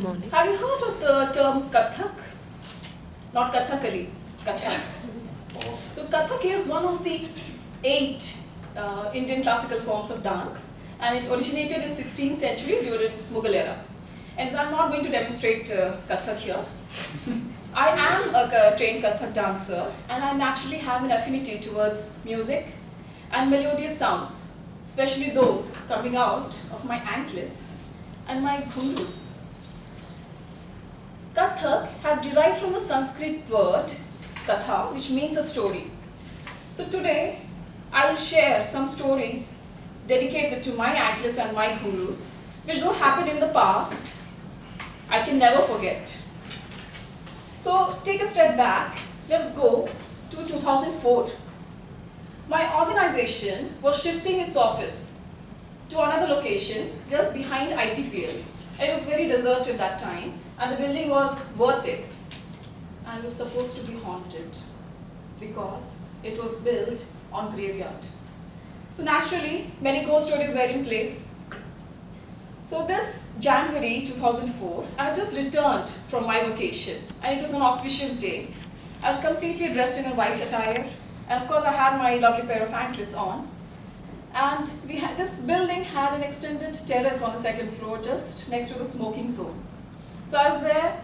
morning. Have you heard of the term Kathak? Not Kathakali, Kathak. So Kathak is one of the 8 Indian classical forms of dance, and it originated in 16th century during Mughal era. And I'm not going to demonstrate Kathak here. I am a trained Kathak dancer, and I naturally have an affinity towards music and melodious sounds, especially those coming out of my anklets and my ghungroos. Kathak has derived from a Sanskrit word, katha, which means a story. So today, I'll share some stories dedicated to my anklets and my ghungroos, which though happened in the past, I can never forget. So take a step back, let's go to 2004. My organization was shifting its office to another location just behind ITPL. It was very deserted that time, and the building was Vertex and was supposed to be haunted because it was built on graveyard. So naturally, many ghost stories were in place. So this January 2004, I had just returned from my vacation, and it was an auspicious day. I was completely dressed in a white attire, and of course I had my lovely pair of anklets on. And this building had an extended terrace on the second floor just next to the smoking zone. So I was there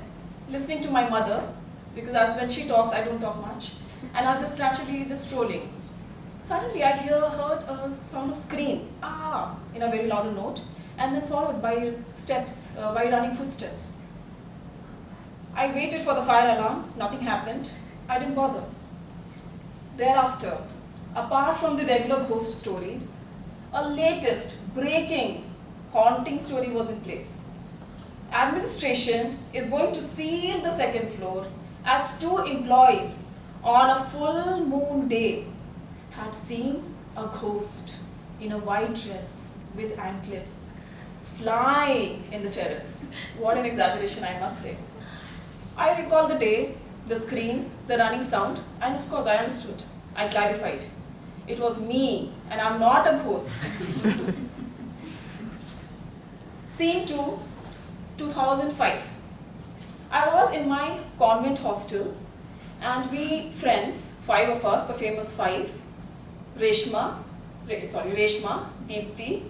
listening to my mother, because as when she talks, I don't talk much. And I was just naturally just strolling. Suddenly I heard a sound of scream, ah, in a very loud note, and then followed by steps, by running footsteps. I waited for the fire alarm, nothing happened. I didn't bother. Thereafter, apart from the regular ghost stories, a latest breaking haunting story was in place. Administration is going to seal the second floor as 2 employees on a full moon day had seen a ghost in a white dress with anklets flying in the terrace. What an exaggeration, I must say. I recall the day, the scream, the running sound, and of course I understood. I clarified. It was me, and I'm not a ghost. Scene 2, 2005. I was in my convent hostel, and we friends, 5 of us, the famous 5, Reshma, Deepthi,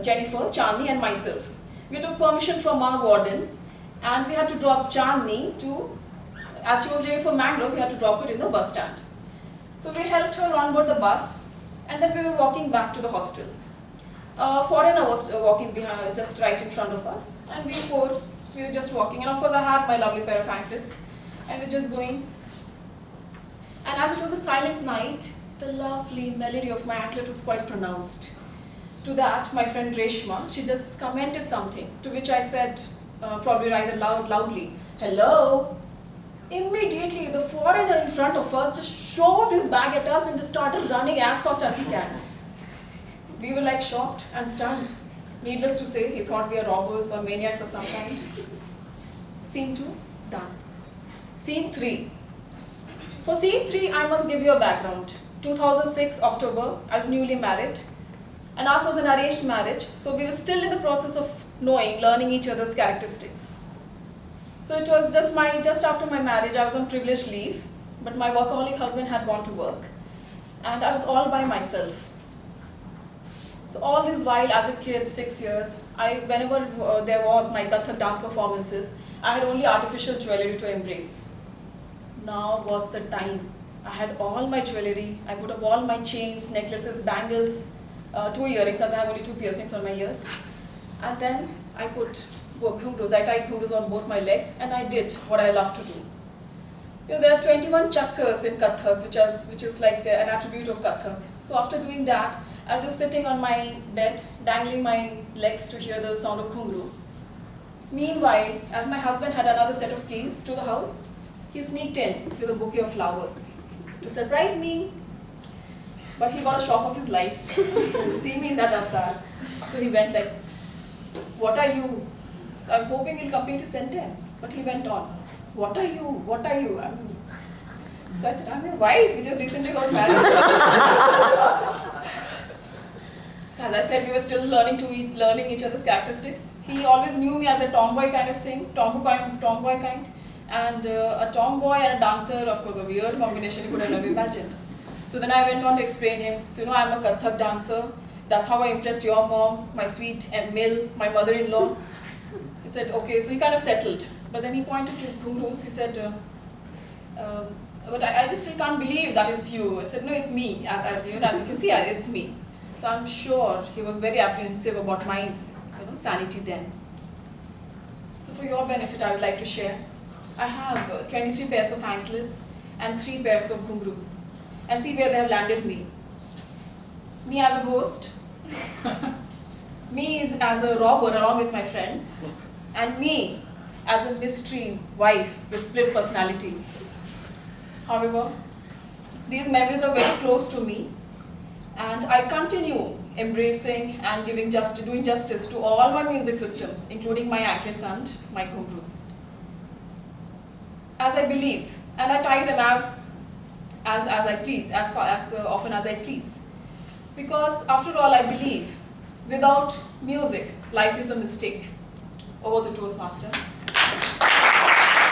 Jennifer, Chandni, and myself. We took permission from our warden, and we had to drop Chandni to, as she was leaving for Mangalore, we had to drop her in the bus stand. So we helped her on board the bus, and then we were walking back to the hostel. A foreigner was walking behind, just right in front of us, and we were just walking. And of course, I had my lovely pair of anklets, and we were just going. And as it was a silent night, the lovely melody of my anklet was quite pronounced. To that, my friend Reshma, she just commented something, to which I said, probably rather loudly, "Hello." Immediately, the foreigner in front of us just shoved his bag at us and just started running as fast as he can. We were like shocked and stunned. Needless to say, he thought we were robbers or maniacs of some kind. Scene 2, done. Scene 3. For scene 3, I must give you a background. 2006 October, I was newly married, and ours was an arranged marriage, so we were still in the process of learning each other's characteristics. So it was just after my marriage, I was on privileged leave, but my workaholic husband had gone to work, and I was all by myself. So all this while, as a kid, 6 years, whenever there was my Kathak dance performances, I had only artificial jewelry to embrace. Now was the time. I had all my jewelry, I put up all my chains, necklaces, bangles, 2 earrings, as I have only 2 piercings on my ears. And then I put ghungroos. I tied ghungroos on both my legs, and I did what I love to do. There are 21 chakras in Kathak, which is like an attribute of Kathak. So after doing that, I was just sitting on my bed, dangling my legs to hear the sound of ghungroo. Meanwhile, as my husband had another set of keys to the house, he sneaked in with a bouquet of flowers to surprise me. But he got a shock of his life, see me in that avatar. So he went like, "What are you?" I was hoping he'll complete his sentence, but he went on, "What are you? What are you?" So I said, "I'm your wife, we just recently got married." So as I said, we were still learning each other's characteristics. He always knew me as a tomboy kind of thing, tomboy kind. And a tomboy and a dancer, of course, a weird combination you could have never imagined. So then I went on to explain him. So I'm a Kathak dancer. That's how I impressed your mom, my sweet Emil, my mother-in-law. He said, okay, so he kind of settled. But then he pointed to Bruce. He said, but I just still can't believe that it's you. I said, no, it's me. As you can see, it's me. So I'm sure he was very apprehensive about my sanity then. So for your benefit, I would like to share. I have 23 pairs of anklets and 3 pairs of ghungroos. And see where they have landed me. Me as a host, me as a robber along with my friends, and me as a mystery wife with split personality. However, these memories are very close to me, and I continue embracing and doing justice to all my music systems, including my anklets and my ghungroos. As I believe, and I tie them as I please, as often as I please. Because after all, I believe, without music, life is a mistake. Over the Toastmaster.